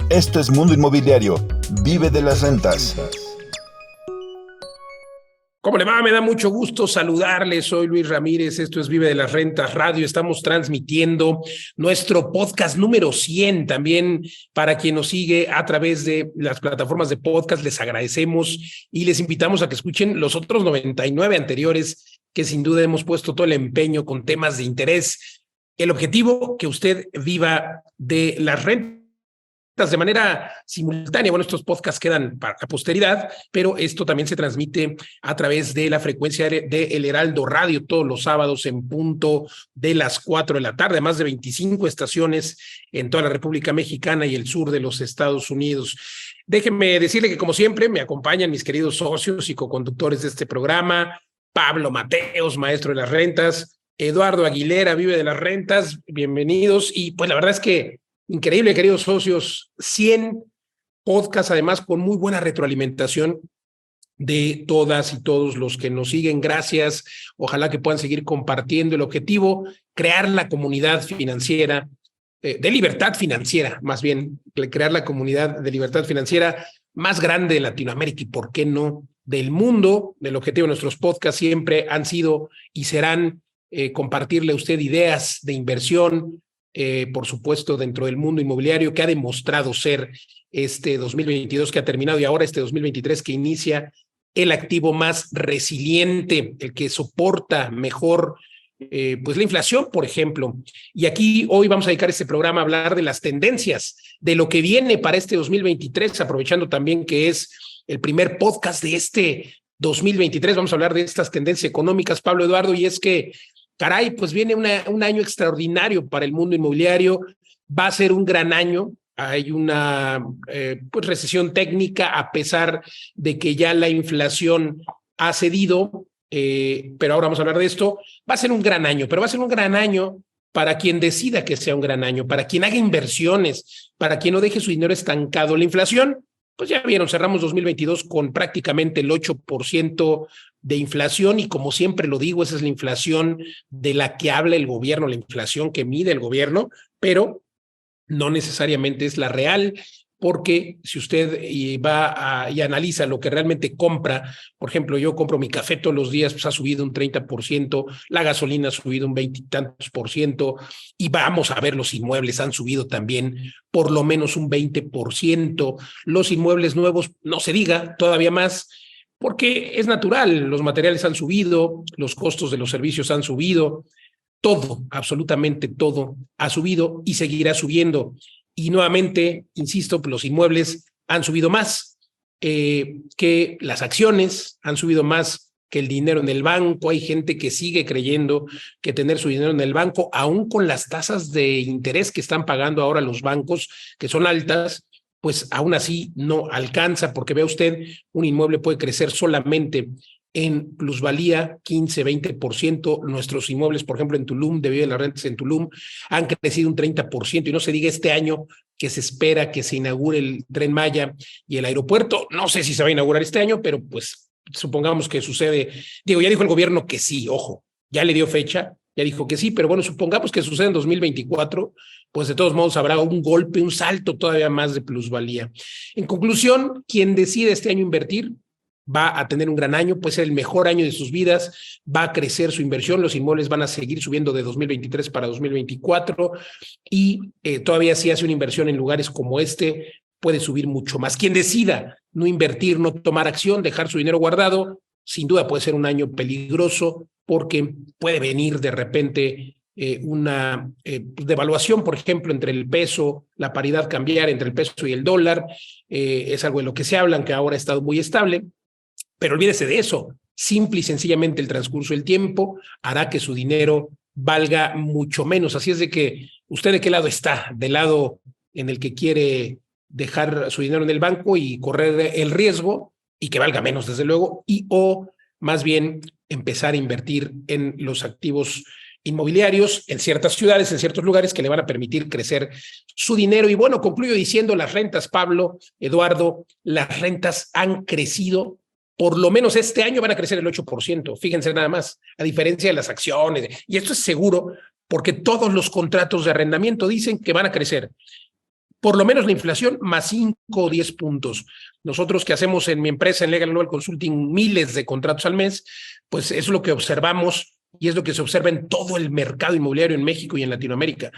Esto es Mundo Inmobiliario. Vive de las rentas. ¿Cómo le va? Me da mucho gusto saludarles. Soy Luis Ramírez. Esto es Vive de las Rentas Radio. Estamos transmitiendo nuestro podcast número 100. También para quien nos sigue a través de las plataformas de podcast, les agradecemos y les invitamos a que escuchen los otros 99 anteriores, que sin duda hemos puesto todo el empeño con temas de interés. El objetivo, que usted viva de las rentas de manera simultánea. Bueno, estos podcasts quedan para la posteridad, pero esto también se transmite a través de la frecuencia de El Heraldo Radio todos los sábados en punto de las 4 de la tarde, más de 25 estaciones en toda la República Mexicana y el sur de los Estados Unidos. Déjenme decirle que, como siempre, me acompañan mis queridos socios y coconductores de este programa: Pablo Mateos, maestro de las rentas; Eduardo Aguilera, vive de las rentas. Bienvenidos. Y pues la verdad es que increíble, queridos socios, 100 podcasts, además con muy buena retroalimentación de todas y todos los que nos siguen. Gracias. Ojalá que puedan seguir compartiendo. El objetivo: crear la comunidad financiera, de libertad financiera, más bien, crear la comunidad de libertad financiera más grande de Latinoamérica y, ¿por qué no, del mundo? El objetivo de nuestros podcasts siempre han sido y serán compartirle a usted ideas de inversión, por supuesto, dentro del mundo inmobiliario, que ha demostrado ser este 2022 que ha terminado y ahora este 2023 que inicia, el activo más resiliente, el que soporta mejor pues la inflación, por ejemplo. Y aquí hoy vamos a dedicar este programa a hablar de las tendencias, de lo que viene para este 2023, aprovechando también que es el primer podcast de este 2023. Vamos a hablar de estas tendencias económicas, Pablo, Eduardo, y es que caray, pues viene un año extraordinario para el mundo inmobiliario. Va a ser un gran año. Hay una pues recesión técnica, a pesar de que ya la inflación ha cedido, pero ahora vamos a hablar de esto. Va a ser un gran año, pero va a ser un gran año para quien decida que sea un gran año, para quien haga inversiones, para quien no deje su dinero estancado. La inflación, pues ya vieron, cerramos 2022 con prácticamente el 8% de inflación, y como siempre lo digo, esa es la inflación de la que habla el gobierno, la inflación que mide el gobierno, pero no necesariamente es la real, porque si usted va y analiza lo que realmente compra, por ejemplo, yo compro mi café todos los días, pues ha subido un 30%, la gasolina ha subido un 20 y tantos por ciento, y vamos a ver, los inmuebles han subido también por lo menos un 20%, los inmuebles nuevos, no se diga, todavía más, porque es natural, los materiales han subido, los costos de los servicios han subido, todo, absolutamente todo ha subido y seguirá subiendo. Y nuevamente, insisto, los inmuebles han subido más que las acciones, han subido más que el dinero en el banco. Hay gente que sigue creyendo que tener su dinero en el banco, aún con las tasas de interés que están pagando ahora los bancos, que son altas, pues aún así no alcanza, porque vea usted, un inmueble puede crecer solamente en plusvalía 15-20%. Nuestros inmuebles, por ejemplo, en Tulum, debido a las rentas en Tulum, han crecido un 30%, y no se diga este año que se espera que se inaugure el Tren Maya y el aeropuerto. No sé si se va a inaugurar este año, pero pues supongamos que sucede. Digo, ya dijo el gobierno que sí, ojo, ya le dio fecha, ya dijo que sí, pero bueno, supongamos que sucede en 2024, pues de todos modos habrá un golpe, un salto todavía más de plusvalía. En conclusión, quien decide este año invertir va a tener un gran año, puede ser el mejor año de sus vidas, va a crecer su inversión, los inmuebles van a seguir subiendo de 2023 para 2024, y todavía si hace una inversión en lugares como este, puede subir mucho más. Quien decida no invertir, no tomar acción, dejar su dinero guardado, sin duda puede ser un año peligroso, porque puede venir de repente una devaluación, por ejemplo, entre el peso, la paridad cambiar entre el peso y el dólar, es algo de lo que se habla, que ahora ha estado muy estable. Pero olvídese de eso. Simple y sencillamente el transcurso del tiempo hará que su dinero valga mucho menos. Así es de que, ¿usted de qué lado está? ¿Del lado en el que quiere dejar su dinero en el banco y correr el riesgo y que valga menos, desde luego, o más bien empezar a invertir en los activos inmobiliarios en ciertas ciudades, en ciertos lugares, que le van a permitir crecer su dinero? Y bueno, concluyo diciendo, las rentas, Pablo, Eduardo, las rentas han crecido. Por lo menos este año van a crecer el 8%. Fíjense nada más, a diferencia de las acciones. Y esto es seguro, porque todos los contratos de arrendamiento dicen que van a crecer. Por lo menos la inflación más 5 o 10 puntos. Nosotros que hacemos en mi empresa, en Legal Global Consulting, miles de contratos al mes, pues es lo que observamos y es lo que se observa en todo el mercado inmobiliario en México y en Latinoamérica.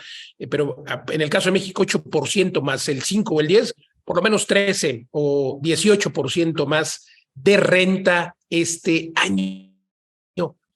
Pero en el caso de México, 8% más el 5 o el 10, por lo menos 13 o 18% más de renta este año.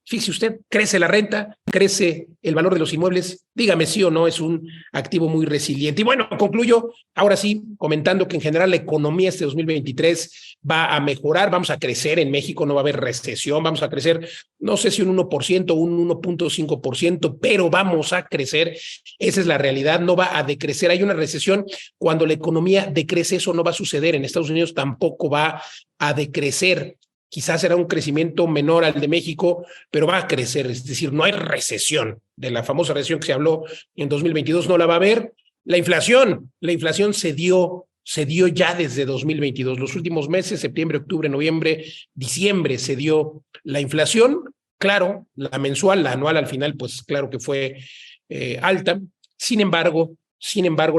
Fíjese usted, crece la renta, crece el valor de los inmuebles. Dígame sí o no, es un activo muy resiliente. Y bueno, concluyo ahora sí comentando que en general la economía este 2023 va a mejorar, vamos a crecer en México, no va a haber recesión, vamos a crecer, no sé si un 1% o un 1.5%, pero vamos a crecer. Esa es la realidad, no va a decrecer. Hay una recesión cuando la economía decrece, eso no va a suceder. En Estados Unidos tampoco va a decrecer. Quizás será un crecimiento menor al de México, pero va a crecer. Es decir, no hay recesión. De la famosa recesión que se habló en 2022 no la va a haber. La inflación se dio ya desde 2022. Los últimos meses, septiembre, octubre, noviembre, diciembre, se dio la inflación. Claro, la mensual, la anual al final, pues claro que fue alta. Sin embargo,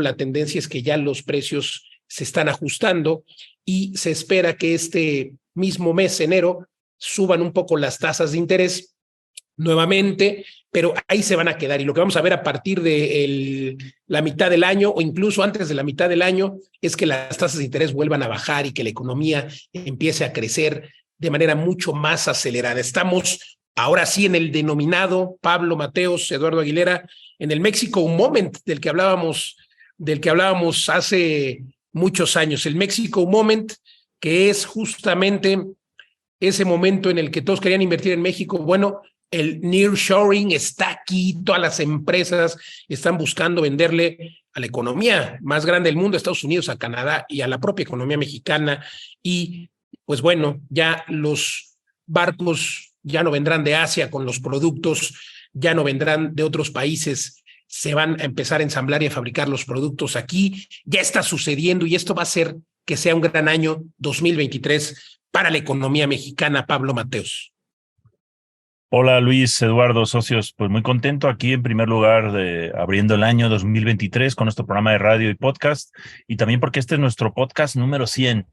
la tendencia es que ya los precios se están ajustando y se espera que este mismo mes, enero, suban un poco las tasas de interés nuevamente, pero ahí se van a quedar. Y lo que vamos a ver a partir de la mitad del año o incluso antes de la mitad del año es que las tasas de interés vuelvan a bajar y que la economía empiece a crecer de manera mucho más acelerada. Estamos ahora sí en el denominado, Pablo Mateos, Eduardo Aguilera, en el Mexico Moment del que hablábamos hace muchos años, el Mexico Moment, que es justamente ese momento en el que todos querían invertir en México. Bueno, el nearshoring está aquí, todas las empresas están buscando venderle a la economía más grande del mundo, a Estados Unidos, a Canadá y a la propia economía mexicana. Y pues bueno, ya los barcos ya no vendrán de Asia con los productos, ya no vendrán de otros países, se van a empezar a ensamblar y a fabricar los productos aquí. Ya está sucediendo y esto va a hacer que sea un gran año 2023 para la economía mexicana. Pablo Mateos. Hola Luis, Eduardo, socios, pues muy contento aquí en primer lugar abriendo el año 2023 con nuestro programa de radio y podcast y también porque este es nuestro podcast número 100.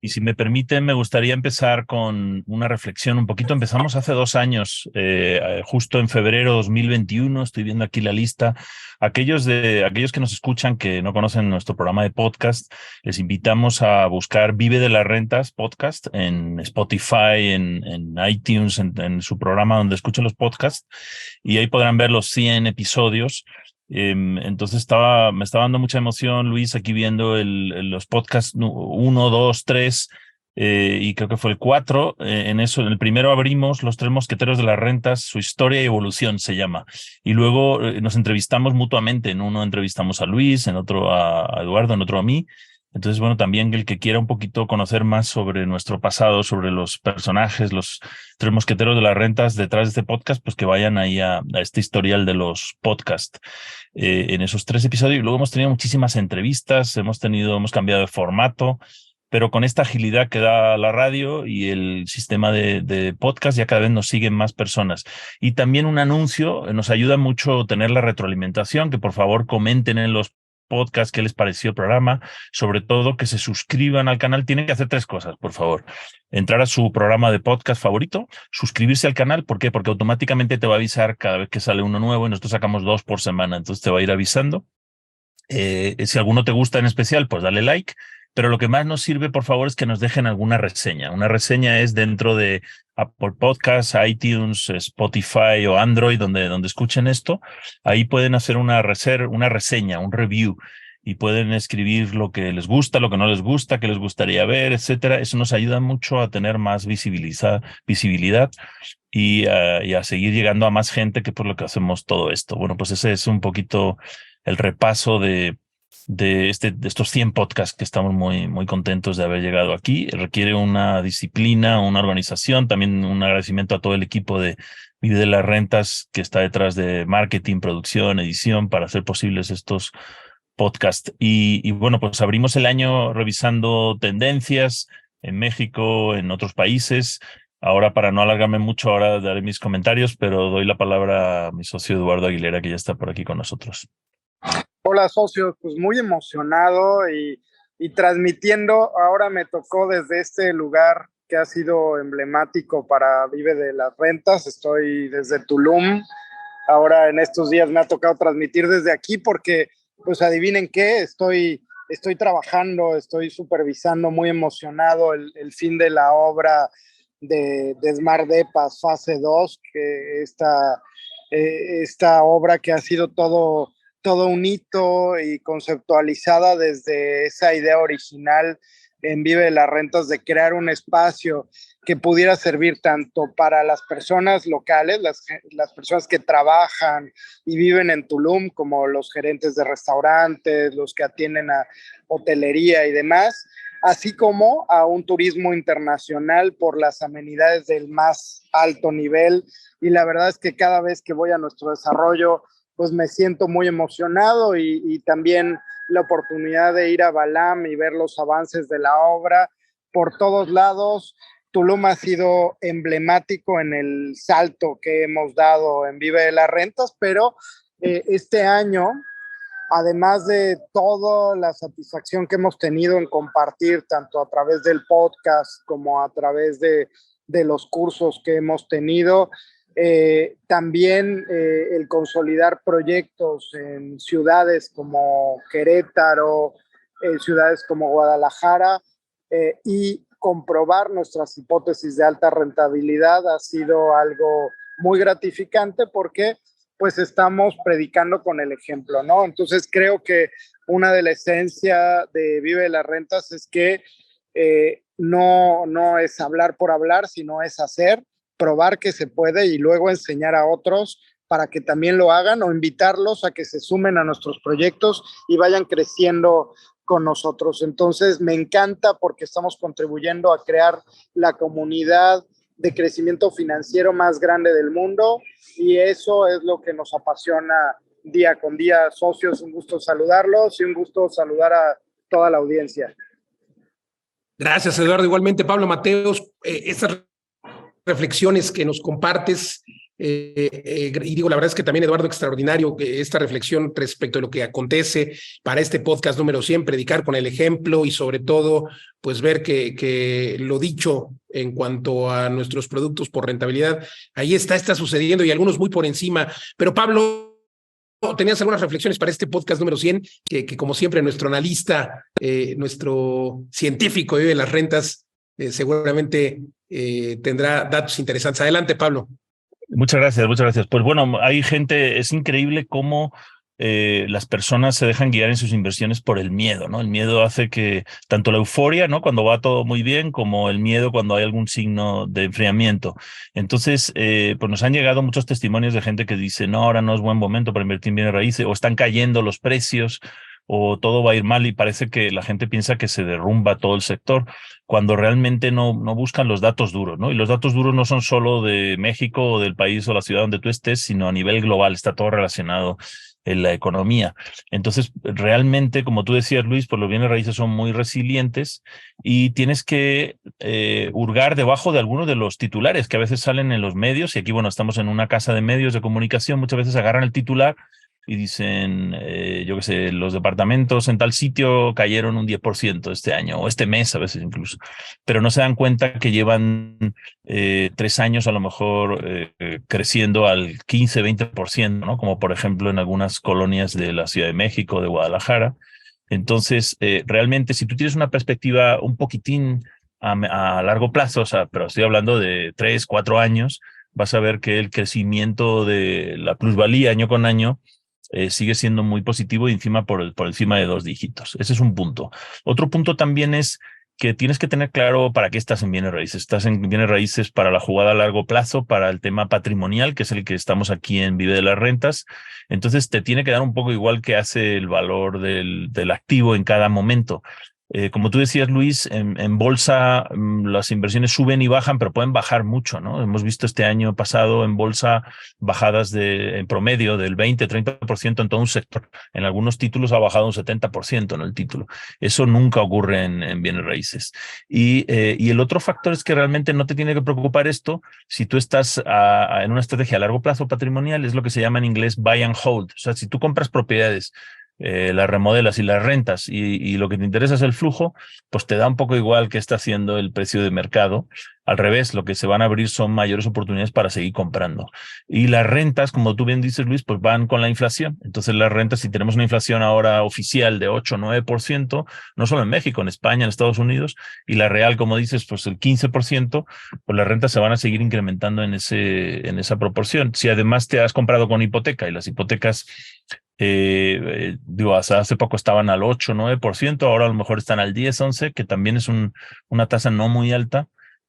Y si me permiten, me gustaría empezar con una reflexión un poquito. Empezamos hace 2 años, justo en febrero 2021, estoy viendo aquí la lista. Aquellos que nos escuchan, que no conocen nuestro programa de podcast, les invitamos a buscar Vive de las Rentas Podcast en Spotify, en iTunes, en su programa donde escuchen los podcasts, y ahí podrán ver los 100 episodios. Entonces me estaba dando mucha emoción, Luis, aquí viendo los podcasts 1, 2, 3 y creo que fue el 4. En el primero abrimos Los Tres Mosqueteros de las Rentas, su historia y evolución se llama. Y luego nos entrevistamos mutuamente. En uno entrevistamos a Luis, en otro a Eduardo, en otro a mí. Entonces, bueno, también el que quiera un poquito conocer más sobre nuestro pasado, sobre los personajes, los Tres Mosqueteros de las Rentas detrás de este podcast, pues que vayan ahí a este historial de los podcasts en esos 3 episodios. Y luego hemos tenido muchísimas entrevistas, hemos cambiado de formato, pero con esta agilidad que da la radio y el sistema de podcast ya cada vez nos siguen más personas. Y también un anuncio, nos ayuda mucho tener la retroalimentación, que por favor comenten en los podcast, qué les pareció el programa, sobre todo que se suscriban al canal. Tienen que hacer 3 cosas, por favor. Entrar a su programa de podcast favorito, suscribirse al canal. ¿Por qué? Porque automáticamente te va a avisar cada vez que sale uno nuevo y nosotros sacamos 2 por semana, entonces te va a ir avisando. Si alguno te gusta en especial, pues dale like. Pero lo que más nos sirve, por favor, es que nos dejen alguna reseña. Una reseña es dentro de Apple Podcasts, iTunes, Spotify o Android, donde escuchen esto. Ahí pueden hacer una reseña, un review, y pueden escribir lo que les gusta, lo que no les gusta, qué les gustaría ver, etcétera. Eso nos ayuda mucho a tener más visibilidad y a seguir llegando a más gente, que por lo que hacemos todo esto. Bueno, pues ese es un poquito el repaso de estos 100 podcasts que estamos muy, muy contentos de haber llegado aquí. Requiere una disciplina, una organización, también un agradecimiento a todo el equipo de Vive de las Rentas que está detrás de marketing, producción, edición para hacer posibles estos podcasts. Y bueno, pues abrimos el año revisando tendencias en México, en otros países. Ahora, para no alargarme mucho, ahora daré mis comentarios, pero doy la palabra a mi socio Eduardo Aguilera, que ya está por aquí con nosotros. Hola, socio, pues muy emocionado y transmitiendo. Ahora me tocó desde este lugar que ha sido emblemático para Vive de las Rentas. Estoy desde Tulum. Ahora en estos días me ha tocado transmitir desde aquí porque, pues adivinen qué, estoy trabajando, estoy supervisando, muy emocionado el fin de la obra de Smart Depas fase 2, que esta obra que ha sido todo un hito y conceptualizada desde esa idea original en Vive de las Rentas de crear un espacio que pudiera servir tanto para las personas locales, las personas que trabajan y viven en Tulum, como los gerentes de restaurantes, los que atienden a hotelería y demás, así como a un turismo internacional por las amenidades del más alto nivel. Y la verdad es que cada vez que voy a nuestro desarrollo, pues me siento muy emocionado y también la oportunidad de ir a Balam y ver los avances de la obra por todos lados. Tulum ha sido emblemático en el salto que hemos dado en Vive de las Rentas, pero este año, además de toda la satisfacción que hemos tenido en compartir tanto a través del podcast como a través de los cursos que hemos tenido, también el consolidar proyectos en ciudades como Querétaro, ciudades como Guadalajara, y comprobar nuestras hipótesis de alta rentabilidad ha sido algo muy gratificante porque pues estamos predicando con el ejemplo, ¿no? Entonces creo que una de la esencia de Vive de las Rentas es que no es hablar por hablar, sino es hacer, probar que se puede y luego enseñar a otros para que también lo hagan o invitarlos a que se sumen a nuestros proyectos y vayan creciendo con nosotros. Entonces me encanta porque estamos contribuyendo a crear la comunidad de crecimiento financiero más grande del mundo y eso es lo que nos apasiona día con día. Socios, un gusto saludarlos y un gusto saludar a toda la audiencia. Gracias, Eduardo. Igualmente, Pablo Mateos, estas reflexiones que nos compartes, y digo, la verdad es que también, Eduardo, extraordinario esta reflexión respecto de lo que acontece para este podcast número 100, predicar con el ejemplo y sobre todo, pues ver que lo dicho en cuanto a nuestros productos por rentabilidad, ahí está sucediendo y algunos muy por encima. Pero Pablo, ¿tenías algunas reflexiones para este podcast número 100? Que como siempre, nuestro analista, nuestro científico de las rentas, seguramente tendrá datos interesantes. Adelante, Pablo. Muchas gracias, muchas gracias. Pues bueno, hay gente, es increíble cómo las personas se dejan guiar en sus inversiones por el miedo, ¿no? El miedo hace que tanto la euforia, ¿no? Cuando va todo muy bien, como el miedo cuando hay algún signo de enfriamiento. Entonces, pues nos han llegado muchos testimonios de gente que dice, no, ahora no es buen momento para invertir en bienes raíces, o están cayendo los precios, o todo va a ir mal y parece que la gente piensa que se derrumba todo el sector, cuando realmente no buscan los datos duros, ¿no? Y los datos duros no son solo de México o del país o la ciudad donde tú estés, sino a nivel global, está todo relacionado en la economía. Entonces, realmente, como tú decías, Luis, pues los bienes raíces son muy resilientes y tienes que hurgar debajo de algunos de los titulares que a veces salen en los medios, y aquí, bueno, estamos en una casa de medios de comunicación, muchas veces agarran el titular y dicen, yo qué sé, los departamentos en tal sitio cayeron un 10% este año, o este mes a veces incluso, pero no se dan cuenta que llevan 3 años a lo mejor creciendo al 15-20%, ¿no? Como por ejemplo en algunas colonias de la Ciudad de México, de Guadalajara. Entonces, realmente, si tú tienes una perspectiva un poquitín a largo plazo, o sea, pero estoy hablando de 3-4 años, vas a ver que el crecimiento de la plusvalía año con año sigue siendo muy positivo y encima por encima de 2 dígitos. Ese es un punto. Otro punto también es que tienes que tener claro para qué estás en bienes raíces. Estás en bienes raíces para la jugada a largo plazo, para el tema patrimonial, que es el que estamos aquí en Vive de las Rentas. Entonces te tiene que dar un poco igual que hace el valor del activo en cada momento. Como tú decías, Luis, en bolsa las inversiones suben y bajan, pero pueden bajar mucho, ¿no? Hemos visto este año pasado en bolsa bajadas en promedio del 20-30% en todo un sector. En algunos títulos ha bajado un 70% en el título. Eso nunca ocurre en bienes raíces. Y el otro factor es que realmente no te tiene que preocupar esto si tú estás en una estrategia a largo plazo patrimonial, es lo que se llama en inglés buy and hold. O sea, si tú compras propiedades, las remodelas y las rentas y lo que te interesa es el flujo, pues te da un poco igual qué está haciendo el precio de mercado. Al revés, lo que se van a abrir son mayores oportunidades para seguir comprando. Y las rentas, como tú bien dices, Luis, pues van con la inflación. Entonces las rentas, si tenemos una inflación ahora oficial de 8-9%, no solo en México, en España, en Estados Unidos, y la real, como dices, pues el 15%, pues las rentas se van a seguir incrementando en esa proporción. Si además te has comprado con hipoteca y las hipotecas digo, hace poco estaban al 8-9%, ahora a lo mejor están al 10-11%, que también es una tasa no muy alta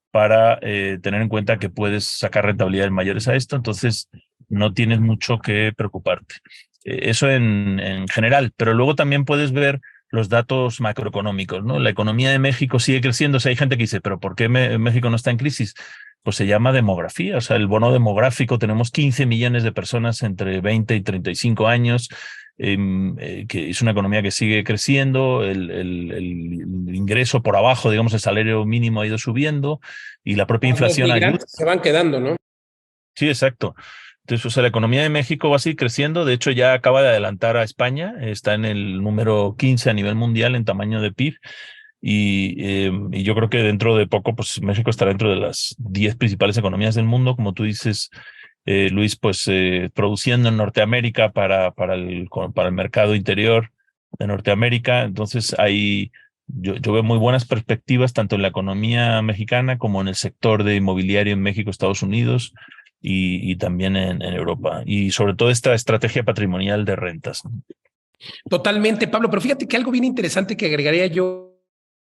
para tener en cuenta que puedes sacar rentabilidades mayores a esto, entonces no tienes mucho que preocuparte. Eso en general, pero luego también puedes ver los datos macroeconómicos, ¿no? La economía de México sigue creciendo, o sea, hay gente que dice, pero ¿por qué México no está en crisis? Pues se llama demografía, o sea, el bono demográfico, tenemos 15 millones de personas entre 20 y 35 años, que es una economía que sigue creciendo, el ingreso por abajo, digamos, el salario mínimo ha ido subiendo y la propia inflación Los ayuda. migrantes se van quedando, ¿no? Sí, exacto. Entonces, o sea, la economía de México va a seguir creciendo. De hecho, ya acaba de adelantar a España. Está en el número 15 a nivel mundial en tamaño de PIB. Y yo creo que dentro de poco, pues México estará dentro de las 10 principales economías del mundo, como tú dices, Luis, pues produciendo en Norteamérica para el mercado interior de Norteamérica. Entonces, yo veo muy buenas perspectivas tanto en la economía mexicana como en el sector de inmobiliario en México, Estados Unidos y también en Europa. Y sobre todo esta estrategia patrimonial de rentas, ¿no? Totalmente, Pablo, pero fíjate que algo bien interesante que agregaría yo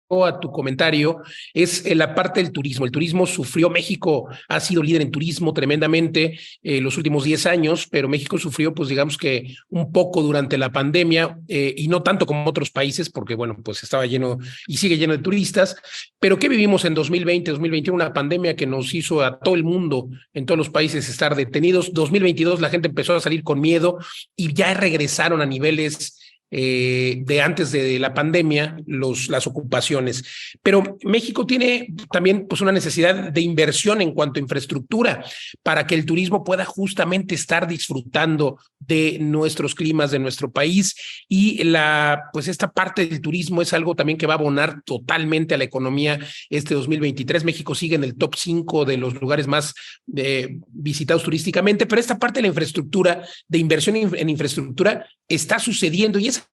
a tu comentario es la parte del turismo. El turismo sufrió, México ha sido líder en turismo tremendamente los últimos 10 años, pero México sufrió, pues digamos que un poco durante la pandemia y no tanto como otros países, porque bueno, pues estaba lleno y sigue lleno de turistas. Pero ¿qué vivimos en 2020, 2021? Una pandemia que nos hizo a todo el mundo, en todos los países, estar detenidos. 2022 la gente empezó a salir con miedo y ya regresaron a niveles de antes de la pandemia las ocupaciones. Pero México tiene también pues, una necesidad de inversión en cuanto a infraestructura para que el turismo pueda justamente estar disfrutando de nuestros climas, de nuestro país. Y pues esta parte del turismo es algo también que va a abonar totalmente a la economía este 2023. México sigue en el top 5 de los lugares más visitados turísticamente, pero esta parte de la infraestructura, de inversión en infraestructura, está sucediendo y es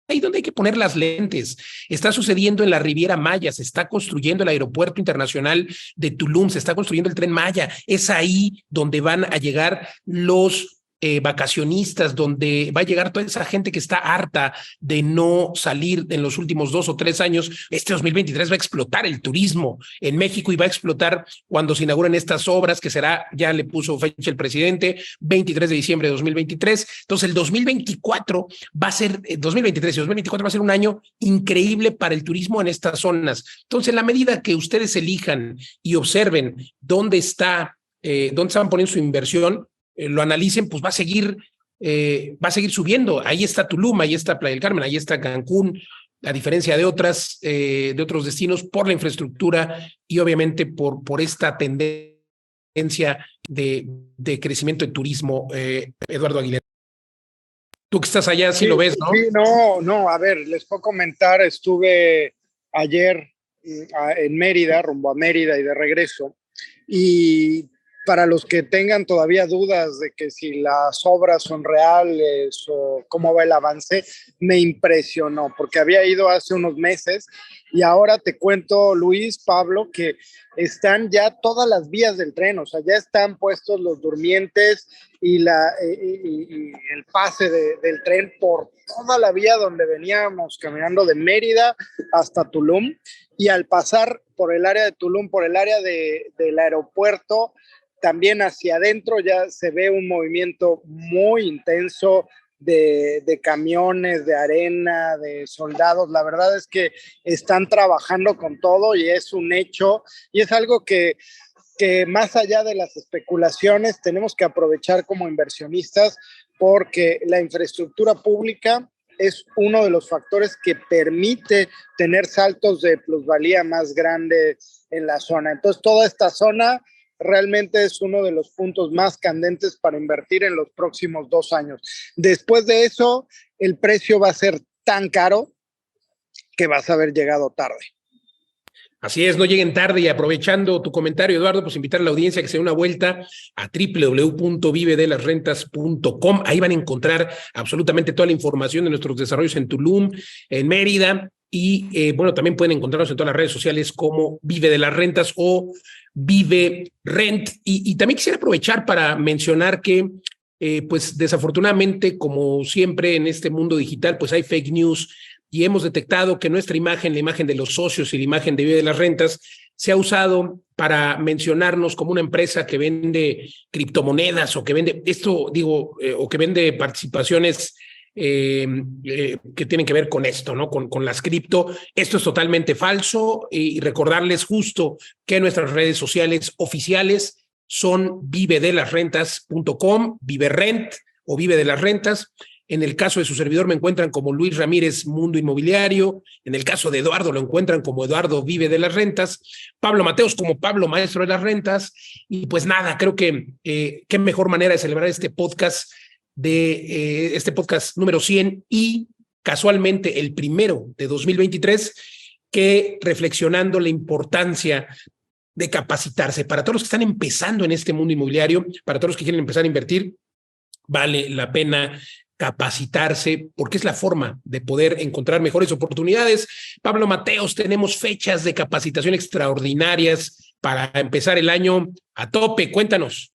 ahí donde hay que poner las lentes. Está sucediendo en la Riviera Maya, se está construyendo el aeropuerto internacional de Tulum, se está construyendo el Tren Maya. Es ahí donde van a llegar los vacacionistas, donde va a llegar toda esa gente que está harta de no salir en los últimos 2 o 3 años. Este 2023 va a explotar el turismo en México y va a explotar cuando se inauguren estas obras, que será, ya le puso fecha el presidente, 23 de diciembre de 2023. Entonces el 2024 va a ser, 2023 y 2024 va a ser un año increíble para el turismo en estas zonas. Entonces, en la medida que ustedes elijan y observen dónde están poniendo su inversión, lo analicen, pues va a seguir subiendo. Ahí está Tulum, ahí está Playa del Carmen, ahí está Cancún, a diferencia de otros destinos, por la infraestructura y obviamente por esta tendencia de crecimiento de turismo. Eduardo Aguilera, tú que estás allá, sí lo ves, ¿no? Sí, no, a ver, les puedo comentar, estuve ayer en Mérida, rumbo a Mérida y de regreso, y para los que tengan todavía dudas de que si las obras son reales o cómo va el avance, me impresionó, porque había ido hace unos meses y ahora te cuento, Luis, Pablo, que están ya todas las vías del tren, o sea, ya están puestos los durmientes y el pase del tren por toda la vía donde veníamos caminando de Mérida hasta Tulum, y al pasar por el área de Tulum, por el área del aeropuerto, también hacia adentro ya se ve un movimiento muy intenso de camiones, de arena, de soldados. La verdad es que están trabajando con todo y es un hecho y es algo que más allá de las especulaciones tenemos que aprovechar como inversionistas, porque la infraestructura pública es uno de los factores que permite tener saltos de plusvalía más grande en la zona. Entonces, toda esta zona realmente es uno de los puntos más candentes para invertir en los próximos 2 años. Después de eso, el precio va a ser tan caro que vas a haber llegado tarde. Así es, no lleguen tarde. Y aprovechando tu comentario, Eduardo, pues invitar a la audiencia a que se dé una vuelta a www.vivedelasrentas.com. Ahí van a encontrar absolutamente toda la información de nuestros desarrollos en Tulum, en Mérida, y bueno, también pueden encontrarnos en todas las redes sociales como Vive de las Rentas o Vive Rent. Y también quisiera aprovechar para mencionar que pues desafortunadamente, como siempre en este mundo digital, pues hay fake news, y hemos detectado que nuestra imagen, la imagen de los socios y la imagen de Vive de las Rentas, se ha usado para mencionarnos como una empresa que vende criptomonedas o que vende o que vende participaciones que tienen que ver con esto, ¿no? Con las cripto. Esto es totalmente falso, y recordarles justo que nuestras redes sociales oficiales son vivedelasrentas.com, Vive Rent o Vive de las Rentas. En el caso de su servidor me encuentran como Luis Ramírez Mundo Inmobiliario. En el caso de Eduardo lo encuentran como Eduardo Vive de las Rentas. Pablo Mateos como Pablo Maestro de las Rentas. Y pues nada, creo que qué mejor manera de celebrar este podcast número 100 y casualmente el primero de 2023, que reflexionando la importancia de capacitarse. Para todos los que están empezando en este mundo inmobiliario, para todos los que quieren empezar a invertir, vale la pena capacitarse, porque es la forma de poder encontrar mejores oportunidades. Pablo Mateos, tenemos fechas de capacitación extraordinarias para empezar el año a tope. Cuéntanos.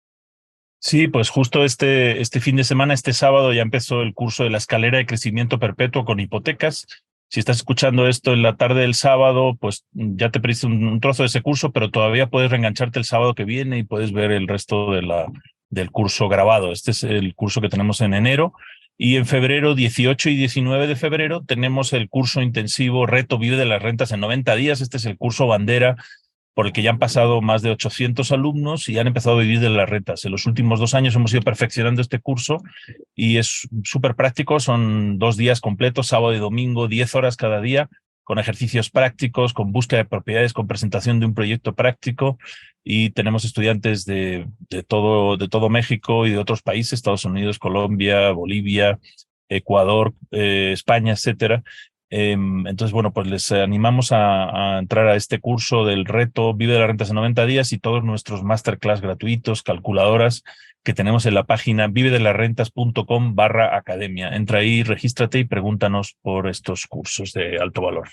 Sí, pues justo este fin de semana, este sábado, ya empezó el curso de la escalera de crecimiento perpetuo con hipotecas. Si estás escuchando esto en la tarde del sábado, pues ya te perdiste un trozo de ese curso, pero todavía puedes reengancharte el sábado que viene y puedes ver el resto del curso grabado. Este es el curso que tenemos en enero. Y en febrero, 18 y 19 de febrero, tenemos el curso intensivo Reto Vive de las Rentas en 90 días. Este es el curso bandera por el que ya han pasado más de 800 alumnos y han empezado a vivir de las rentas. En los últimos 2 años hemos ido perfeccionando este curso y es súper práctico. Son 2 días completos, sábado y domingo, 10 horas cada día, con ejercicios prácticos, con búsqueda de propiedades, con presentación de un proyecto práctico. Y tenemos estudiantes de todo México y de otros países, Estados Unidos, Colombia, Bolivia, Ecuador, España, etcétera. Entonces, bueno, pues les animamos a entrar a este curso del reto Vive de las Rentas en 90 días y todos nuestros masterclass gratuitos, calculadoras que tenemos en la página vivedelasrentas.com/academia. Entra ahí, regístrate y pregúntanos por estos cursos de alto valor.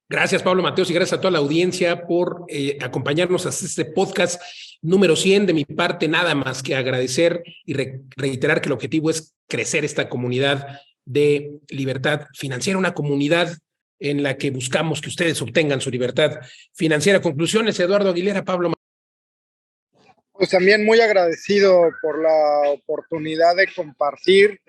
Gracias, Pablo Mateos, y gracias a toda la audiencia por acompañarnos a este podcast número 100. De mi parte, nada más que agradecer y reiterar que el objetivo es crecer esta comunidad de libertad financiera, una comunidad en la que buscamos que ustedes obtengan su libertad financiera. Conclusiones, Eduardo Aguilera, Pablo Mateos. Pues también muy agradecido por la oportunidad de compartir.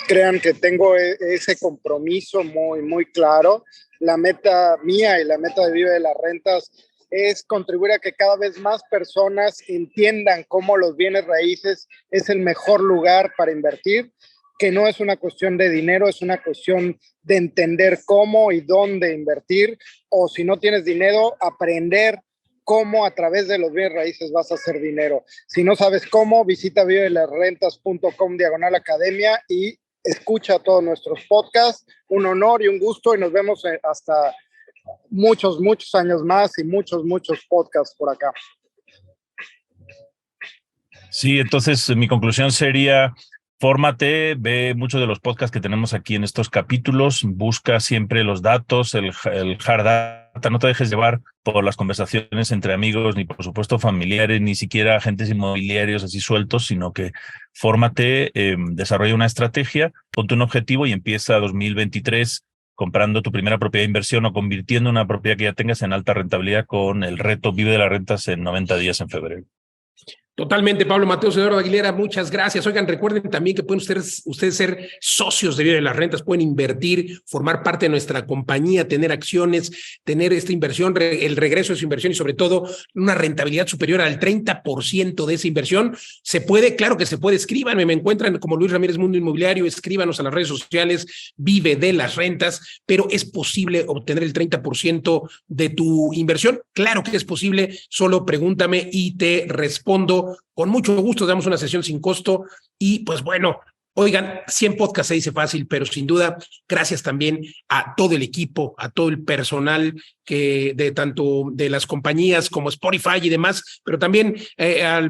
Crean que tengo ese compromiso muy, muy claro. La meta mía y la meta de Vive de las Rentas es contribuir a que cada vez más personas entiendan cómo los bienes raíces es el mejor lugar para invertir, que no es una cuestión de dinero, es una cuestión de entender cómo y dónde invertir, o si no tienes dinero, aprender cómo a través de los bienes raíces vas a hacer dinero. Si no sabes cómo, visita vivedelasrentas.com/academia y escucha todos nuestros podcasts. Un honor y un gusto, y nos vemos hasta muchos, muchos años más y muchos, muchos podcasts por acá. Sí, entonces mi conclusión sería: fórmate, ve muchos de los podcasts que tenemos aquí en estos capítulos, busca siempre los datos, el hard data, no te dejes llevar por las conversaciones entre amigos, ni por supuesto familiares, ni siquiera agentes inmobiliarios así sueltos, sino que fórmate, desarrolla una estrategia, ponte un objetivo y empieza 2023 comprando tu primera propiedad de inversión o convirtiendo una propiedad que ya tengas en alta rentabilidad con el reto Vive de las Rentas en 90 días en febrero. Totalmente, Pablo Mateos, Eduardo Aguilera, muchas gracias. Oigan, recuerden también que pueden ustedes ser socios de Vive de las Rentas, pueden invertir, formar parte de nuestra compañía, tener acciones, tener esta inversión, el regreso de su inversión y sobre todo una rentabilidad superior al 30% de esa inversión. Se puede, claro que se puede, escríbanme, me encuentran como Luis Ramírez Mundo Inmobiliario, escríbanos a las redes sociales, Vive de las Rentas, pero ¿es posible obtener el 30% de tu inversión? Claro que es posible, solo pregúntame y te respondo. Con mucho gusto, damos una sesión sin costo y pues bueno, oigan, 100 podcasts se dice fácil, pero sin duda, gracias también a todo el equipo, a todo el personal que de tanto de las compañías como Spotify y demás, pero también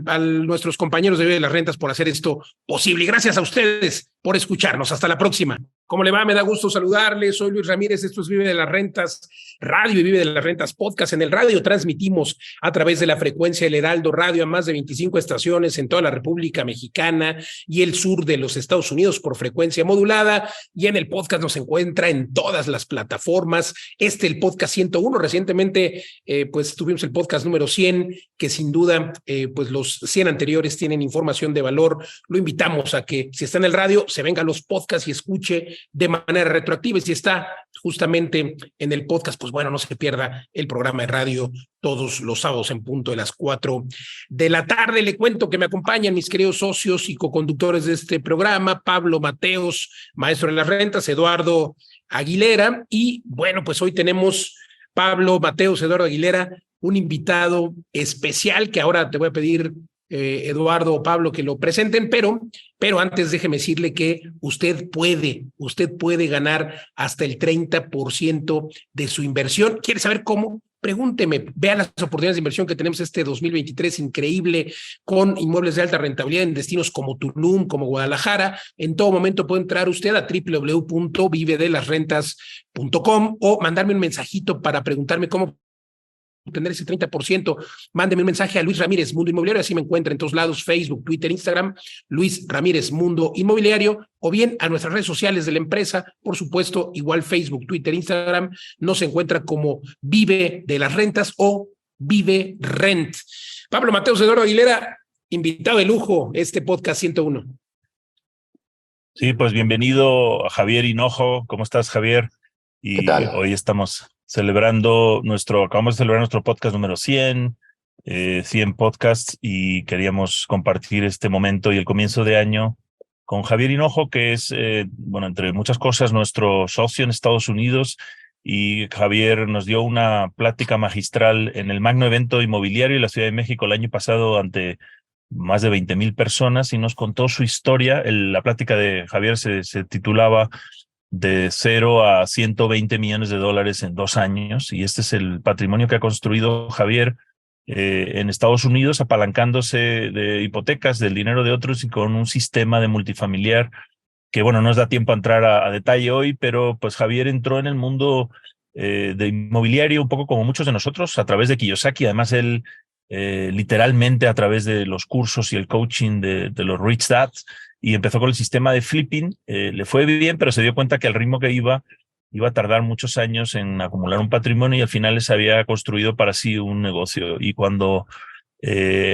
a nuestros compañeros de Vive de las Rentas por hacer esto posible. Y gracias a ustedes por escucharnos. Hasta la próxima. ¿Cómo le va? Me da gusto saludarles. Soy Luis Ramírez. Esto es Vive de las Rentas Radio y Vive de las Rentas Podcast. En el radio transmitimos a través de la frecuencia del Heraldo Radio a más de 25 estaciones en toda la República Mexicana y el sur de los Estados Unidos por frecuencia modulada. Y en el podcast nos encuentra en todas las plataformas. El podcast 101. Recientemente, pues tuvimos el podcast número 100, que sin duda, pues los 100 anteriores tienen información de valor. Lo invitamos a que si está en el radio, se venga a los podcasts y escuche de manera retroactiva. Y si está justamente en el podcast, pues bueno, no se pierda el programa de radio todos los sábados en punto de las 4 de la tarde. Le cuento que me acompañan mis queridos socios y coconductores de este programa, Pablo Mateos, maestro de las rentas, Eduardo Aguilera. Y bueno, pues hoy tenemos Pablo Mateos, Eduardo Aguilera, un invitado especial que ahora te voy a pedir, Eduardo o Pablo, que lo presenten, pero antes déjeme decirle que usted puede ganar hasta el 30% de su inversión. ¿Quiere saber cómo? Pregúnteme, vea las oportunidades de inversión que tenemos este 2023, increíble, con inmuebles de alta rentabilidad en destinos como Tulum, como Guadalajara. En todo momento puede entrar usted a www.vivedelasrentas.com o mandarme un mensajito para preguntarme cómo obtener ese 30%, mándeme un mensaje a Luis Ramírez Mundo Inmobiliario, así me encuentra en todos lados, Facebook, Twitter, Instagram, Luis Ramírez Mundo Inmobiliario, o bien a nuestras redes sociales de la empresa, por supuesto, igual Facebook, Twitter, Instagram, nos encuentra como Vive de las Rentas o Vive Rent. Pablo Mateos, Eduardo Aguilera, invitado de lujo, este podcast 101. Sí, pues bienvenido a Javier Hinojo. ¿Cómo estás, Javier? Y ¿Qué tal? Hoy estamos acabamos de celebrar nuestro podcast número 100, 100 podcasts, y queríamos compartir este momento y el comienzo de año con Javier Hinojo, que es, bueno, entre muchas cosas, nuestro socio en Estados Unidos. Y Javier nos dio una plática magistral en el magno evento inmobiliario de la Ciudad de México el año pasado ante más de 20,000 personas y nos contó su historia. La plática de Javier se titulaba de 0 a 120 millones de dólares en 2 años, y este es el patrimonio que ha construido Javier en Estados Unidos, apalancándose de hipotecas, del dinero de otros y con un sistema de multifamiliar que, bueno, no nos da tiempo a entrar a detalle hoy, pero pues Javier entró en el mundo de inmobiliario un poco como muchos de nosotros, a través de Kiyosaki. Además, él literalmente a través de los cursos y el coaching de los Rich Dads, y empezó con el sistema de flipping. Le fue bien, pero se dio cuenta que al ritmo que iba a tardar muchos años en acumular un patrimonio, y al final les había construido para sí un negocio. Y cuando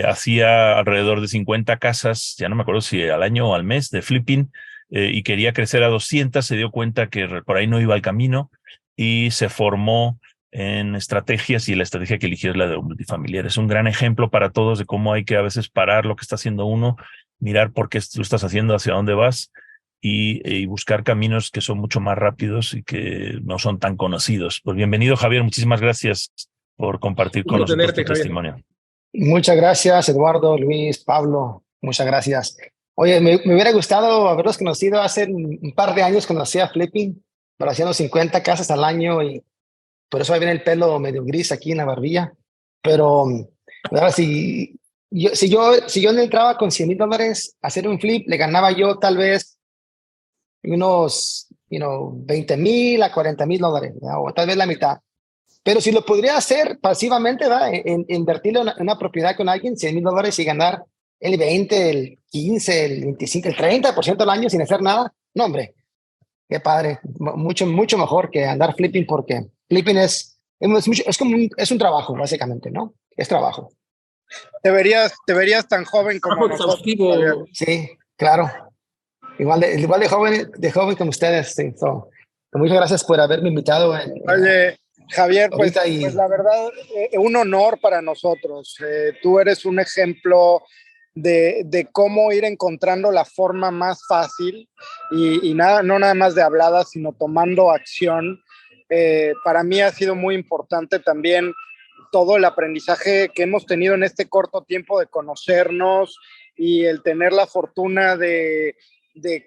hacía alrededor de 50 casas, ya no me acuerdo si al año o al mes, de flipping, y quería crecer a 200, se dio cuenta que por ahí no iba el camino y se formó en estrategias, y la estrategia que eligió es la de multifamiliar. Es un gran ejemplo para todos de cómo hay que a veces parar lo que está haciendo uno, mirar por qué lo estás haciendo, hacia dónde vas, y buscar caminos que son mucho más rápidos y que no son tan conocidos. Pues bienvenido, Javier. Muchísimas gracias por compartir con nosotros tu testimonio. Muchas gracias, Eduardo, Luis, Pablo. Muchas gracias. Oye, me hubiera gustado haberlos conocido hace un par de años cuando hacía flipping, pero hacíamos 50 casas al año, y por eso ahí viene el pelo medio gris aquí en la barbilla. Pero ahora si yo no entraba con $100,000 a hacer un flip, le ganaba yo tal vez unos 20,000 a $40,000, o tal vez la mitad. Pero si lo podría hacer pasivamente, ¿verdad? Invertirlo en una propiedad con alguien, $100,000, y ganar el 20, el 15, el 25, el 30% al año sin hacer nada. No, hombre, qué padre. Mucho mejor que andar flipping, porque flipping es un trabajo, básicamente, ¿no? Es trabajo. Te verías tan joven como nosotros, Javier. Sí, claro. Igual de joven como ustedes. Sí. Muchas gracias por haberme invitado. Oye, Javier, pues y... la verdad, un honor para nosotros. Tú eres un ejemplo de cómo ir encontrando la forma más fácil y nada, no nada más de hablada, sino tomando acción. Para mí ha sido muy importante también todo el aprendizaje que hemos tenido en este corto tiempo de conocernos y el tener la fortuna de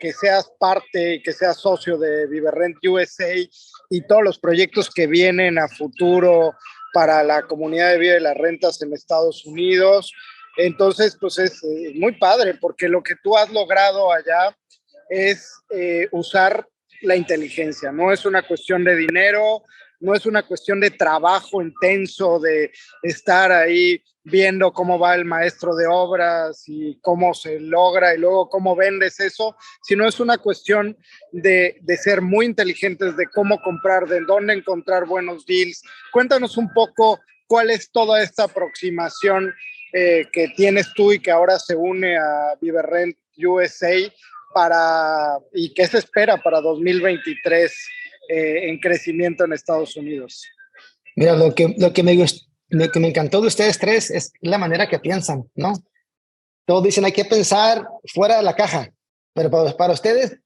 que seas parte y que seas socio de ViveRent USA y todos los proyectos que vienen a futuro para la comunidad de Vive de las Rentas en Estados Unidos. Entonces, pues es muy padre porque lo que tú has logrado allá es usar la inteligencia. No es una cuestión de dinero, no es una cuestión de trabajo intenso, de estar ahí viendo cómo va el maestro de obras y cómo se logra y luego cómo vendes eso, sino es una cuestión de ser muy inteligentes, de cómo comprar, de dónde encontrar buenos deals. Cuéntanos un poco cuál es toda esta aproximación que tienes tú y que ahora se une a ViveRent USA y qué se espera para 2023 en crecimiento en Estados Unidos. Mira, lo que me encantó de ustedes tres es la manera que piensan, ¿no? Todos dicen hay que pensar fuera de la caja, pero para ustedes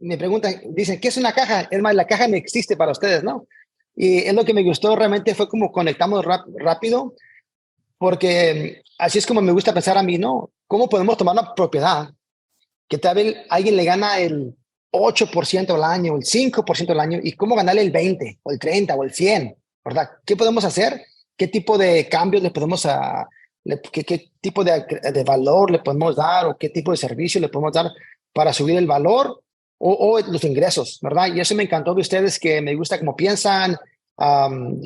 me preguntan, dicen, ¿qué es una caja? Es más, la caja no existe para ustedes, ¿no? Y es lo que me gustó realmente fue como conectamos rápido, porque así es como me gusta pensar a mí, ¿no? ¿Cómo podemos tomar una propiedad que tal vez alguien le gana el 8% al año, el 5% al año, y cómo ganarle el 20, o el 30, o el 100, ¿verdad? ¿Qué podemos hacer? ¿Qué tipo de cambios le podemos qué tipo de valor le podemos dar, o qué tipo de servicio le podemos dar para subir el valor o los ingresos, ¿verdad? Y eso me encantó de ustedes, que me gusta cómo piensan, con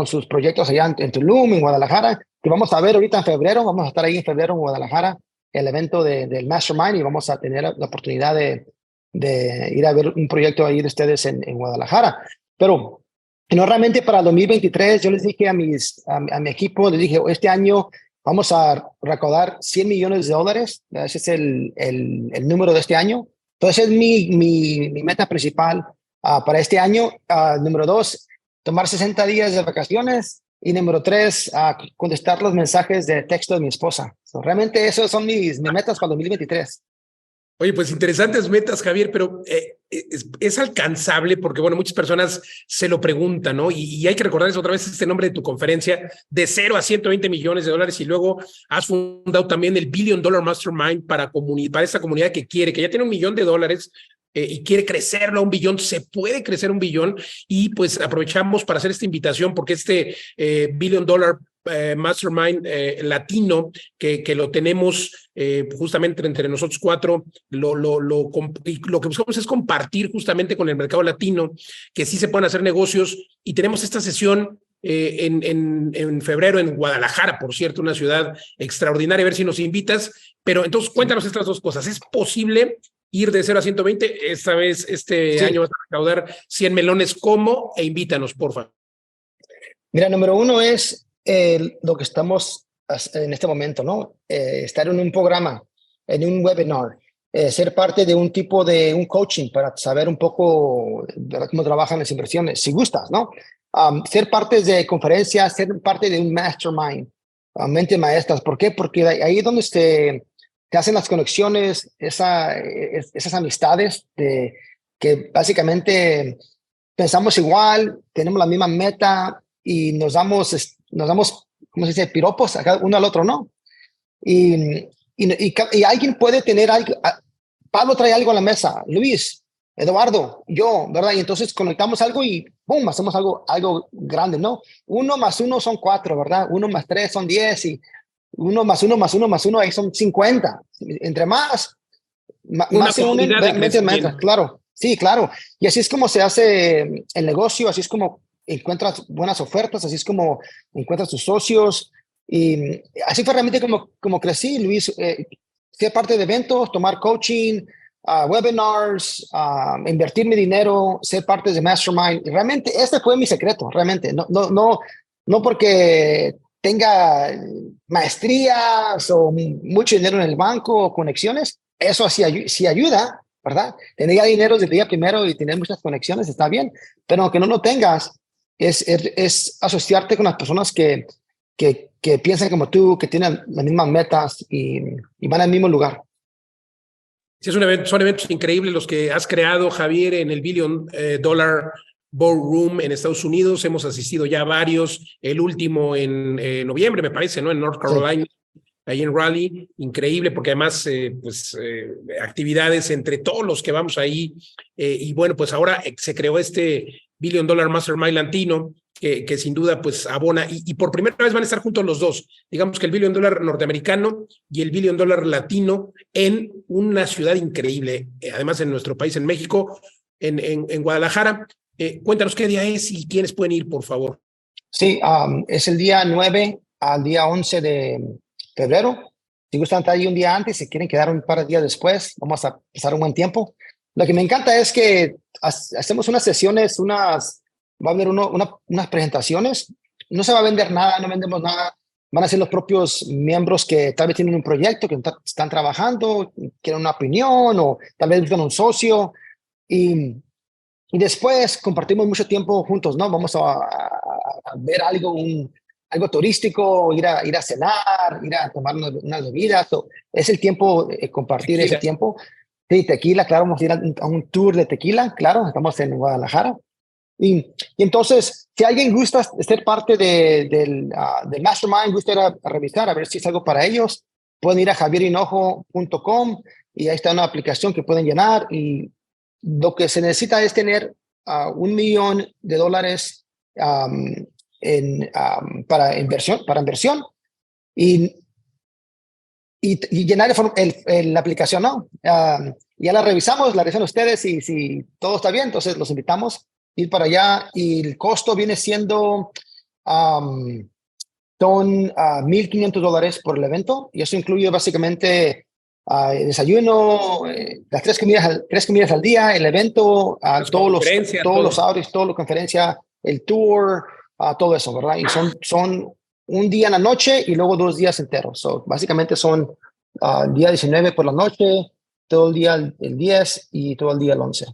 sus proyectos allá en Tulum, en Guadalajara, que vamos a ver ahorita en febrero, vamos a estar ahí en febrero en Guadalajara, el evento del Mastermind, y vamos a tener la oportunidad de ir a ver un proyecto ahí de ustedes en Guadalajara. Pero no, realmente para el 2023 yo les dije a mi equipo, les dije, este año vamos a recaudar $100 millones. Ese es el número de este año. Entonces es mi meta principal para este año. Número 2, tomar 60 días de vacaciones. Y número 3, contestar los mensajes de texto de mi esposa. Realmente esos son mis metas para 2023. Oye, pues interesantes metas, Javier, pero es alcanzable porque, bueno, muchas personas se lo preguntan, ¿no? Y hay que recordarles otra vez este nombre de tu conferencia, de 0 a $120 millones, y luego has fundado también el $1 Billion Mastermind para esta comunidad que ya tiene $1 millón y quiere crecerlo a $1 billón. Se puede crecer $1 billón, y pues aprovechamos para hacer esta invitación porque este $1 Billion Mastermind latino que lo tenemos justamente entre nosotros cuatro, lo que buscamos es compartir justamente con el mercado latino, que sí se pueden hacer negocios, y tenemos esta sesión en febrero en Guadalajara, por cierto, una ciudad extraordinaria, a ver si nos invitas. Pero entonces cuéntanos estas dos cosas. ¿Es posible ir de 0 a 120? Esta vez, este año vas a recaudar 100 melones. ¿Cómo? E invítanos, porfa. Mira, número 1 es lo que estamos en este momento, ¿no? Estar en un programa, en un webinar, ser parte de un tipo de un coaching para saber un poco cómo trabajan las inversiones, si gustas, ¿no? Ser parte de conferencias, ser parte de un mastermind, mente maestras. ¿Por qué? Porque ahí es donde te hacen las conexiones, esas amistades que básicamente pensamos igual, tenemos la misma meta y nos damos, ¿cómo se dice? Piropos uno al otro, ¿no? Y alguien puede tener algo. Pablo trae algo a la mesa, Luis, Eduardo, yo, ¿verdad? Y entonces conectamos algo y ¡pum! Hacemos algo grande, ¿no? 1 más 1 son 4, ¿verdad? 1 más 3 son 10 y 1 más 1 más 1 más 1 ahí son 50. Entre más se unen, claro. Sí, claro. Y así es como se hace el negocio, así es como encuentras buenas ofertas, así es como encuentras tus socios. Y así fue realmente como crecí, Luis. Ser parte de eventos, tomar coaching, webinars, invertir mi dinero, ser parte de Mastermind. Realmente este fue mi secreto, realmente. No porque tenga maestrías o mucho dinero en el banco o conexiones. Eso sí ayuda, ¿verdad? Tener ya dinero desde el día primero y tener muchas conexiones está bien, pero aunque no lo tengas, es asociarte con las personas que piensan como tú, que tienen las mismas metas y van al mismo lugar. Sí, son eventos increíbles los que has creado, Javier, en el Billion Dollar Ballroom en Estados Unidos. Hemos asistido ya a varios, el último en noviembre, me parece, ¿no? En North Carolina. Sí. Ahí en Raleigh, increíble, porque además, actividades entre todos los que vamos ahí, y bueno, pues ahora se creó este Billion Dollar Mastermind Latino, que sin duda pues abona, y por primera vez van a estar juntos los dos, digamos que el Billion Dollar norteamericano y el Billion Dollar latino en una ciudad increíble, además en nuestro país, en México, en Guadalajara. Cuéntanos qué día es y quiénes pueden ir, por favor. Sí, es el día 9 al día 11 de febrero. Si gustan estar ahí un día antes, si quieren quedar un par de días después, vamos a pasar un buen tiempo. Lo que me encanta es que hacemos unas sesiones, va a haber unas presentaciones. No se va a vender nada, no vendemos nada. Van a ser los propios miembros que tal vez tienen un proyecto, que están trabajando, quieren una opinión o tal vez buscan un socio. Y después compartimos mucho tiempo juntos, ¿no? Vamos a ver algo turístico, ir a cenar, ir a tomar unas bebidas. Es el tiempo de compartir tequila. Ese tiempo. Sí, tequila, claro, vamos a ir a un tour de tequila, claro, estamos en Guadalajara. Y entonces, si alguien gusta ser parte del Mastermind, gusta ir a revisar, a ver si es algo para ellos, pueden ir a javierhinojo.com y ahí está una aplicación que pueden llenar, y lo que se necesita es tener $1 millón para inversión y llenar la aplicación, ¿no? Ya la revisan ustedes y si todo está bien, entonces los invitamos a ir para allá, y el costo viene siendo son $1,500 por el evento, y eso incluye básicamente el desayuno, las tres comidas al día, el evento, todos los audios, toda la conferencia, el tour, todo eso, ¿verdad? Y son un día en la noche y luego 2 días enteros. Básicamente son día 19 por la noche, todo el día el 10 y todo el día el 11.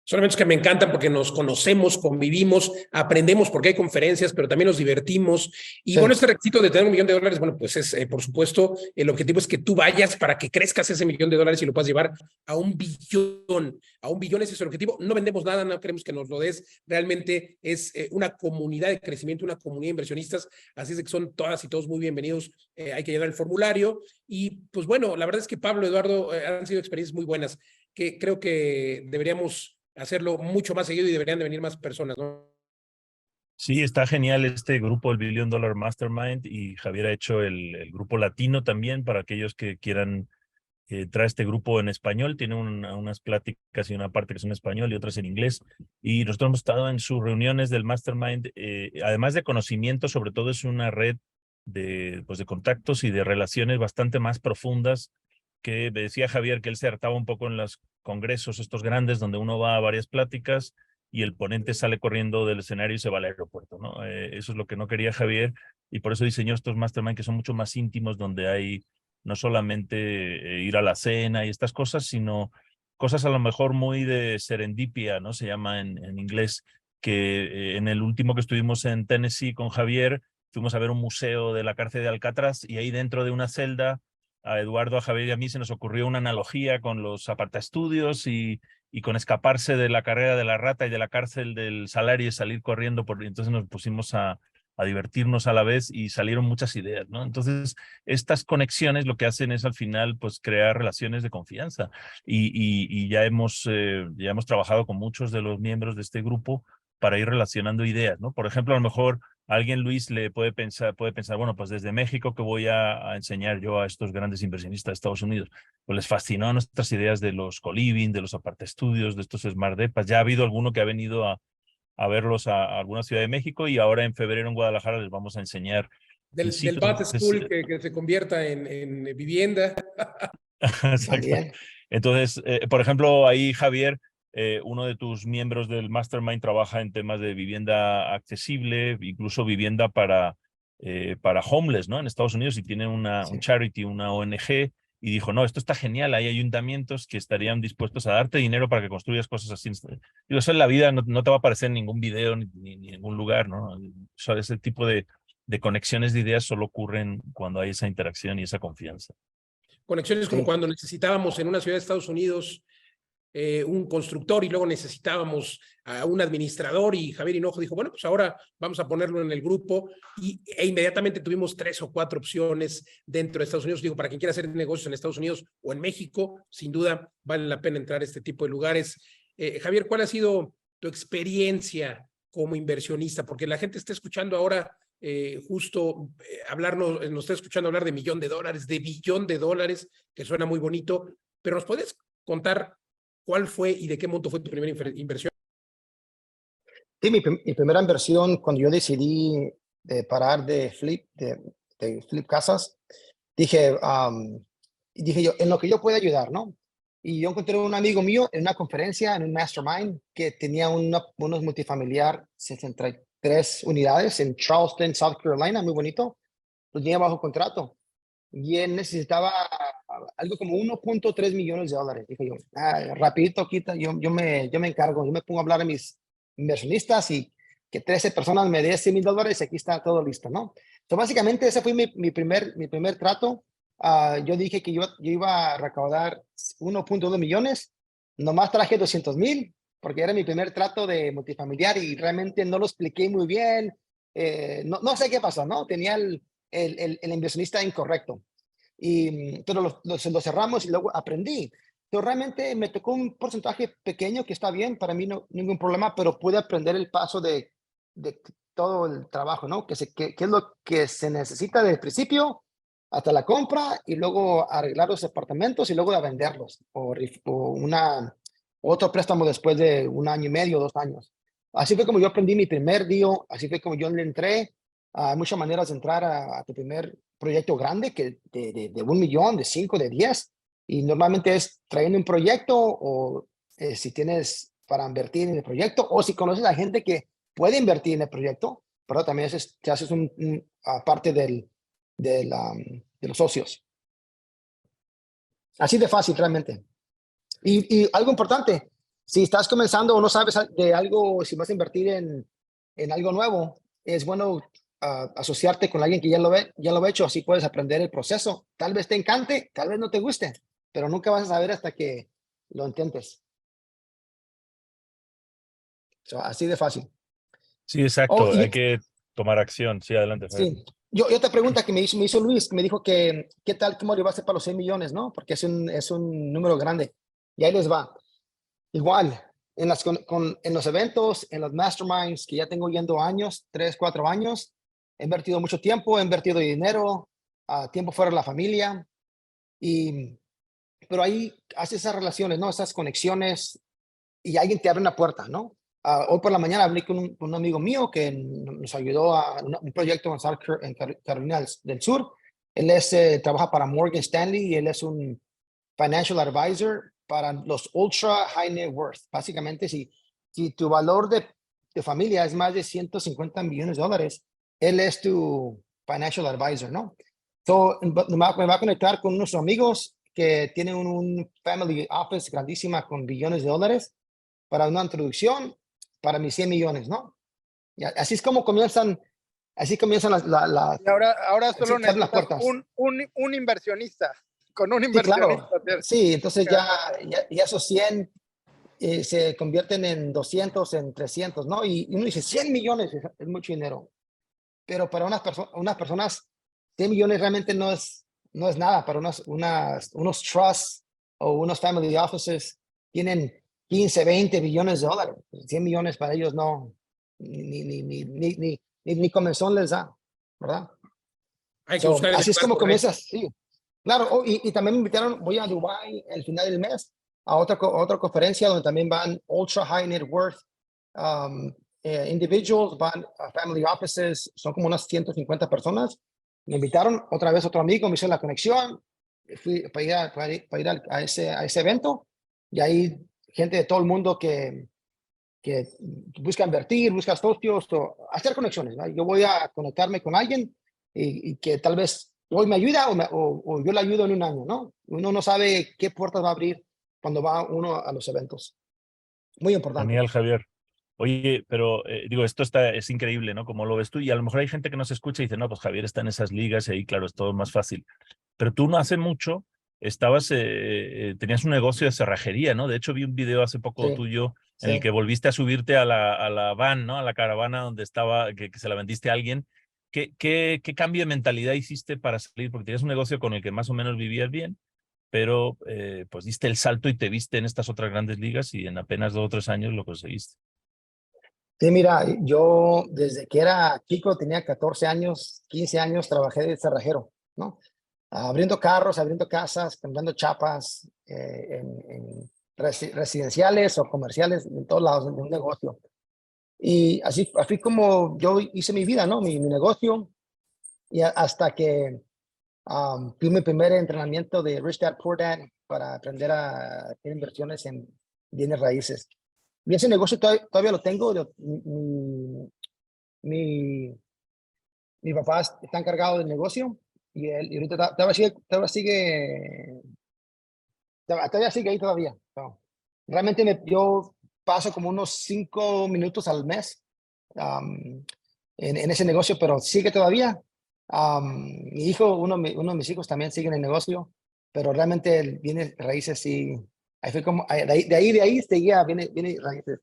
Son eventos que me encantan porque nos conocemos, convivimos, aprendemos porque hay conferencias, pero también nos divertimos. Y sí. Bueno, este requisito de tener $1 millón, bueno, pues es, por supuesto, el objetivo es que tú vayas para que crezcas ese $1 millón y lo puedas llevar a 1 billón. A 1 billón ese es el objetivo. No vendemos nada, no queremos que nos lo des. Realmente es una comunidad de crecimiento, una comunidad de inversionistas. Así es de que son todas y todos muy bienvenidos. Hay que llenar el formulario. Y pues bueno, la verdad es que Pablo, Eduardo, han sido experiencias muy buenas que creo que deberíamos hacerlo mucho más seguido y deberían de venir más personas, ¿no? Sí, está genial este grupo, el Billion Dollar Mastermind, y Javier ha hecho el grupo latino también para aquellos que quieran traer este grupo en español. Tiene unas pláticas y una parte que es en español y otras en inglés. Y nosotros hemos estado en sus reuniones del Mastermind. Además de conocimiento, sobre todo es una red de contactos y de relaciones bastante más profundas, que decía Javier que él se hartaba un poco en los congresos estos grandes donde uno va a varias pláticas y el ponente sale corriendo del escenario y se va al aeropuerto, ¿no? Eso es lo que no quería Javier, y por eso diseñó estos mastermind que son mucho más íntimos, donde hay no solamente ir a la cena y estas cosas, sino cosas a lo mejor muy de serendipia, ¿no? Se llama en inglés, que en el último que estuvimos en Tennessee con Javier, fuimos a ver un museo de la cárcel de Alcatraz, y ahí dentro de una celda, a Eduardo, a Javier y a mí se nos ocurrió una analogía con los apartaestudios y con escaparse de la carrera de la rata y de la cárcel del salario y salir corriendo. Entonces nos pusimos a divertirnos a la vez y salieron muchas ideas, ¿no? Entonces, estas conexiones lo que hacen es al final pues crear relaciones de confianza, y ya hemos trabajado con muchos de los miembros de este grupo para ir relacionando ideas, ¿no? Por ejemplo, a lo mejor alguien, Luis, le puede pensar, bueno, pues desde México que voy a enseñar yo a estos grandes inversionistas de Estados Unidos, pues les fascinó nuestras ideas de los co-living, de los apartaestudios, de estos smart depas. Ya ha habido alguno que ha venido a verlos a alguna ciudad de México, y ahora en febrero en Guadalajara les vamos a enseñar. Del Bat School que se convierta en vivienda. Exacto. Entonces, por ejemplo, ahí Javier, uno de tus miembros del Mastermind trabaja en temas de vivienda accesible, incluso vivienda para para homeless, ¿no? En Estados Unidos, y tiene un charity, una ONG, y dijo, no, esto está genial, hay ayuntamientos que estarían dispuestos a darte dinero para que construyas cosas así. Digo, eso en la vida no te va a aparecer en ningún video ni en ningún lugar, ¿no? O sea, ese tipo de conexiones de ideas solo ocurren cuando hay esa interacción y esa confianza. Conexiones como cuando necesitábamos en una ciudad de Estados Unidos un constructor y luego necesitábamos a un administrador, y Javier Hinojo dijo, bueno, pues ahora vamos a ponerlo en el grupo, e inmediatamente tuvimos 3 o 4 opciones dentro de Estados Unidos. Digo, para quien quiera hacer negocios en Estados Unidos o en México, sin duda vale la pena entrar a este tipo de lugares. Javier, ¿cuál ha sido tu experiencia como inversionista? Porque la gente está escuchando ahora nos está escuchando hablar de $1 millón, de $1 billón, que suena muy bonito, pero ¿nos puedes contar cuál fue y de qué monto fue tu primera inversión? Sí, mi primera inversión, cuando yo decidí de parar de flip casas, dije yo, en lo que yo pueda ayudar, ¿no? Y yo encontré un amigo mío en una conferencia, en un mastermind, que tenía unos multifamiliar 63 unidades en Charleston, South Carolina, muy bonito. Lo tenía bajo contrato. Y él necesitaba algo como $1.3 millones. Dije yo, rapidito, yo me encargo, yo me pongo a hablar a mis inversionistas y que 13 personas me den $100,000 y aquí está todo listo, ¿no? Entonces, básicamente, ese fue mi primer trato. Yo dije que yo iba a recaudar 1.2 millones, nomás traje 200,000, porque era mi primer trato de multifamiliar y realmente no lo expliqué muy bien. No sé qué pasó, ¿no? Tenía el inversionista incorrecto. Pero lo cerramos y luego aprendí. Pero realmente me tocó un porcentaje pequeño que está bien, para mí no ningún problema, pero pude aprender el paso de todo el trabajo, ¿no? ¿Qué es lo que se necesita desde el principio hasta la compra y luego arreglar los apartamentos y luego de venderlos o otro préstamo después de 1 año y medio, 2 años. Así fue como yo aprendí mi primer deal, así fue como yo le entré. Hay muchas maneras de entrar a tu primer proyecto grande, que de 1 millón, de 5, de 10. Y normalmente es trayendo un proyecto o si tienes para invertir en el proyecto o si conoces a gente que puede invertir en el proyecto, pero también te haces parte de los socios. Así de fácil realmente. Y algo importante, si estás comenzando o no sabes de algo, si vas a invertir en algo nuevo, es bueno asociarte con alguien que ya lo ha hecho, así puedes aprender el proceso. Tal vez te encante, tal vez no te guste, pero nunca vas a saber hasta que lo intentes. Así de fácil. Sí, exacto. Hay que tomar acción. Sí, adelante. Sí. Yo otra pregunta que me hizo Luis, me dijo que qué tal, cómo le va a hacer para los 100 millones, ¿no? Porque es un número grande. Y ahí les va. Igual, en los eventos, en los masterminds que ya tengo yendo años, 3, 4 años, he invertido mucho tiempo, he invertido dinero, tiempo fuera de la familia, pero ahí haces esas relaciones, ¿no? Esas conexiones y alguien te abre una puerta, ¿no? Hoy por la mañana hablé con un amigo mío que nos ayudó a un proyecto en Carolina del Sur. Él trabaja para Morgan Stanley y él es un financial advisor para los ultra high net worth. Básicamente, si tu valor de familia es más de $150 millones, él es tu financial advisor, ¿no? Me va a conectar con unos amigos que tienen un family office grandísima con billones de dólares para una introducción para mis 100 millones, ¿no? Y así es como comienzan las... Y ahora solo necesitas un inversionista. Con un inversionista. Sí, claro. Sí, entonces ya esos 100 se convierten en 200, en 300, ¿no? Y uno dice, 100 millones es mucho dinero. Pero para unas personas, 100 millones realmente no es nada. Para unos trusts o unos family offices tienen 15, 20 billones de dólares. 100 millones para ellos no, ni comenzón les da, ¿verdad? Hay que buscar así es como comienzas, sí. Claro, y también me invitaron, voy a Dubái al final del mes a otra conferencia donde también van ultra high net worth individuals, van a family offices, son como unas 150 personas. Me invitaron otra vez otro amigo, me hizo la conexión, fui para ir a ese evento y ahí gente de todo el mundo que busca invertir, busca socios, hacer conexiones, ¿no? Yo voy a conectarme con alguien y que tal vez hoy me ayuda o yo le ayudo en un año, ¿no? Uno no sabe qué puertas va a abrir cuando va uno a los eventos. Muy importante. Genial, Javier. Oye, pero digo, es increíble, ¿no? Como lo ves tú, y a lo mejor hay gente que nos escucha y dice, no, pues Javier está en esas ligas y ahí, claro, es todo más fácil. Pero tú no hace mucho tenías un negocio de cerrajería, ¿no? De hecho, vi un video hace poco Sí, tuyo en el sí. que volviste a subirte a la van, ¿no? A la caravana donde estaba, que se la vendiste a alguien. ¿Qué cambio de mentalidad hiciste para salir? Porque tenías un negocio con el que más o menos vivías bien, pero pues diste el salto y te viste en estas otras grandes ligas y en apenas 2 o 3 años lo conseguiste. Sí, mira, yo desde que era chico, tenía 14 años, 15 años, trabajé de cerrajero, ¿no? Abriendo carros, abriendo casas, cambiando chapas en residenciales o comerciales, en todos lados, en un negocio. Y así como yo hice mi vida, ¿no? Mi negocio, y hasta que fui mi primer entrenamiento de Rich Dad Poor Dad para aprender a hacer inversiones en bienes raíces. Y ese negocio todavía lo tengo. Mi, mi papá está encargado del negocio y él y ahorita todavía sigue ahí todavía. No. Realmente yo paso como unos 5 minutos al mes en ese negocio, pero sigue todavía. Mi hijo, uno de mis hijos también sigue en el negocio, pero realmente el viene raíces sí. Ahí fue como, de ahí seguía, viene raíces.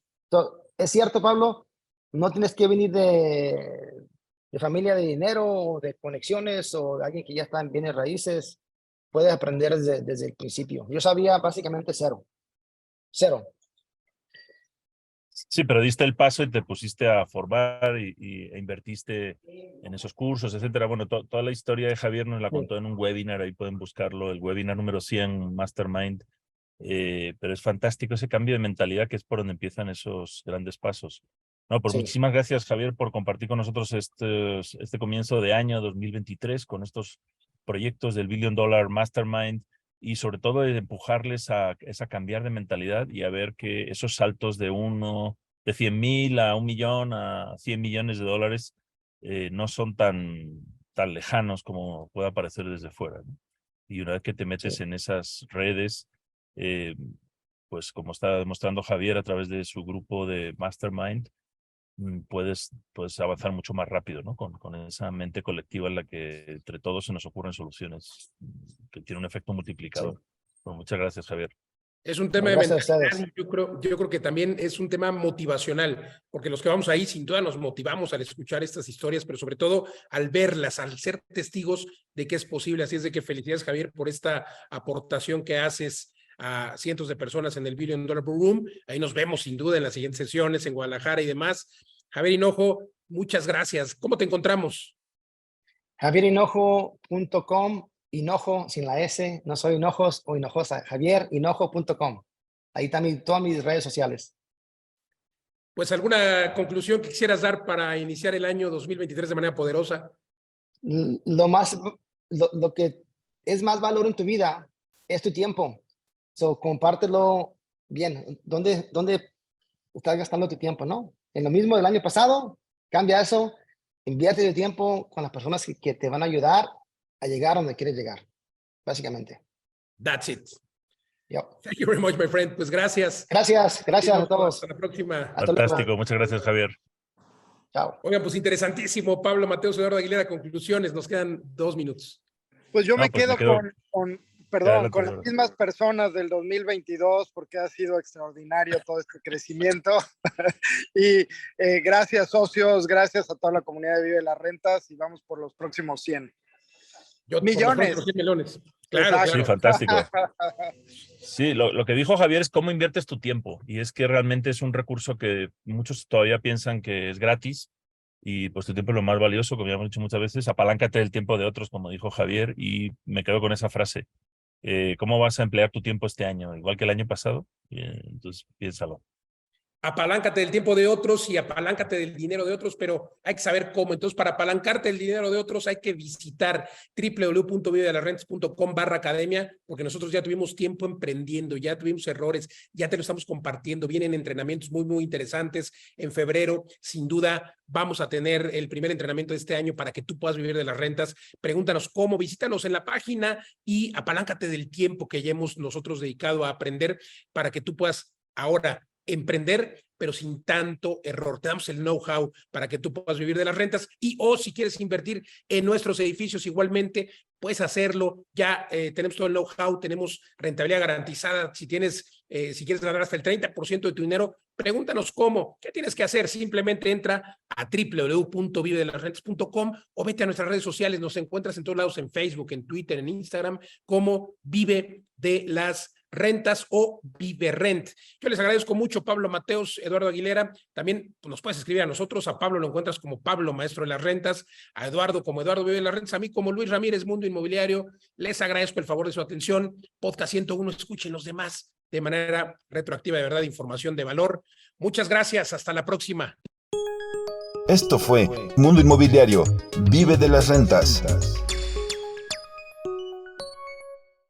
Es cierto, Pablo, no tienes que venir de familia de dinero o de conexiones o de alguien que ya está en bienes raíces. Puedes aprender desde el principio. Yo sabía básicamente cero. Cero. Sí, pero diste el paso y te pusiste a formar e invertiste en esos cursos, etcétera. Bueno, toda la historia de Javier nos la Sí, contó en un webinar, ahí pueden buscarlo, el webinar número 100, Mastermind. Pero es fantástico ese cambio de mentalidad que es por donde empiezan esos grandes pasos. No, pues sí. muchísimas gracias, Javier, por compartir con nosotros este comienzo de año 2023 con estos proyectos del Billion Dollar Mastermind y sobre todo de empujarles a cambiar de mentalidad y a ver que esos saltos de 100,000 a 1 millón a 100 millones de dólares no son tan lejanos como pueda parecer desde fuera, ¿no? Y una vez que te metes Sí. en esas redes, eh, pues como está demostrando Javier a través de su grupo de Mastermind, puedes avanzar mucho más rápido, ¿no? Con esa mente colectiva en la que entre todos se nos ocurren soluciones que tiene un efecto Sí. multiplicador. Bueno, muchas gracias, Javier. Es un tema No, de gracias a mentalidad. ustedes. Yo creo que también es un tema motivacional, porque los que vamos ahí sin duda nos motivamos al escuchar estas historias, pero sobre todo al verlas, al ser testigos de que es posible. Así es de que felicidades, Javier, por esta aportación que haces a cientos de personas en el Billion Dollar Room. Ahí nos vemos sin duda en las siguientes sesiones en Guadalajara y demás. Javier Hinojo, muchas gracias. ¿Cómo te encontramos? javierhinojo.com, Hinojo sin la S, no soy Hinojos o Hinojosa, javierhinojo.com. Ahí están todas mis redes sociales. Pues alguna conclusión que quisieras dar para iniciar el año 2023 de manera poderosa. Lo que es más valor en tu vida es tu tiempo. So, compártelo bien. ¿Dónde estás gastando tu tiempo, no? En lo mismo del año pasado, cambia eso, invierte tu tiempo con las personas que te van a ayudar a llegar donde quieres llegar, básicamente. That's it. Yep. Thank you very much, my friend. Pues gracias. Gracias a todos. Hasta la próxima. Hasta Fantástico, luego. muchas gracias, Javier. Chao. Oigan, pues interesantísimo. Pablo Mateos, Eduardo Aguilera, conclusiones. Nos quedan 2 minutos. Pues yo No, me pues quedo Adelante, con las Eduardo. mismas personas del 2022 porque ha sido extraordinario todo este crecimiento. Y gracias, socios, gracias a toda la comunidad de Vive las Rentas y vamos por los próximos 100 millones. Por los 100 melones. Claro, Exacto. Sí, fantástico. Sí, lo que dijo Javier es cómo inviertes tu tiempo. Y es que realmente es un recurso que muchos todavía piensan que es gratis. Y pues tu tiempo es lo más valioso, como ya hemos dicho muchas veces. Apaláncate del tiempo de otros, como dijo Javier. Y me quedo con esa frase. ¿Cómo vas a emplear tu tiempo este año? Igual que el año pasado. Entonces, piénsalo. apaláncate del tiempo de otros y apaláncate del dinero de otros, pero hay que saber cómo. Entonces, para apalancarte el dinero de otros hay que visitar www.vivedelasrentas.com/academia, porque nosotros ya tuvimos tiempo emprendiendo, ya tuvimos errores, ya te lo estamos compartiendo, vienen entrenamientos muy, muy interesantes. En febrero, sin duda, vamos a tener el primer entrenamiento de este año para que tú puedas vivir de las rentas. Pregúntanos cómo, visítanos en la página y apaláncate del tiempo que ya hemos nosotros dedicado a aprender para que tú puedas ahora emprender, pero sin tanto error. Te damos el know-how para que tú puedas vivir de las rentas si quieres invertir en nuestros edificios igualmente, puedes hacerlo. Ya tenemos todo el know-how, tenemos rentabilidad garantizada. Si quieres ganar hasta el 30% de tu dinero, pregúntanos cómo. ¿Qué tienes que hacer? Simplemente entra a www.vivedelasrentas.com o vete a nuestras redes sociales. Nos encuentras en todos lados, en Facebook, en Twitter, en Instagram, como Vive de las Rentas o Viverrent. Yo les agradezco mucho, Pablo Mateos, Eduardo Aguilera. También nos puedes escribir a nosotros. A Pablo lo encuentras como Pablo, maestro de las rentas, a Eduardo como Eduardo Vive de las Rentas, a mí como Luis Ramírez, Mundo Inmobiliario. Les agradezco el favor de su atención. Podcast 101, escuchen los demás de manera retroactiva, de verdad, información de valor. Muchas gracias, hasta la próxima. Esto fue Mundo Inmobiliario. Vive de las rentas.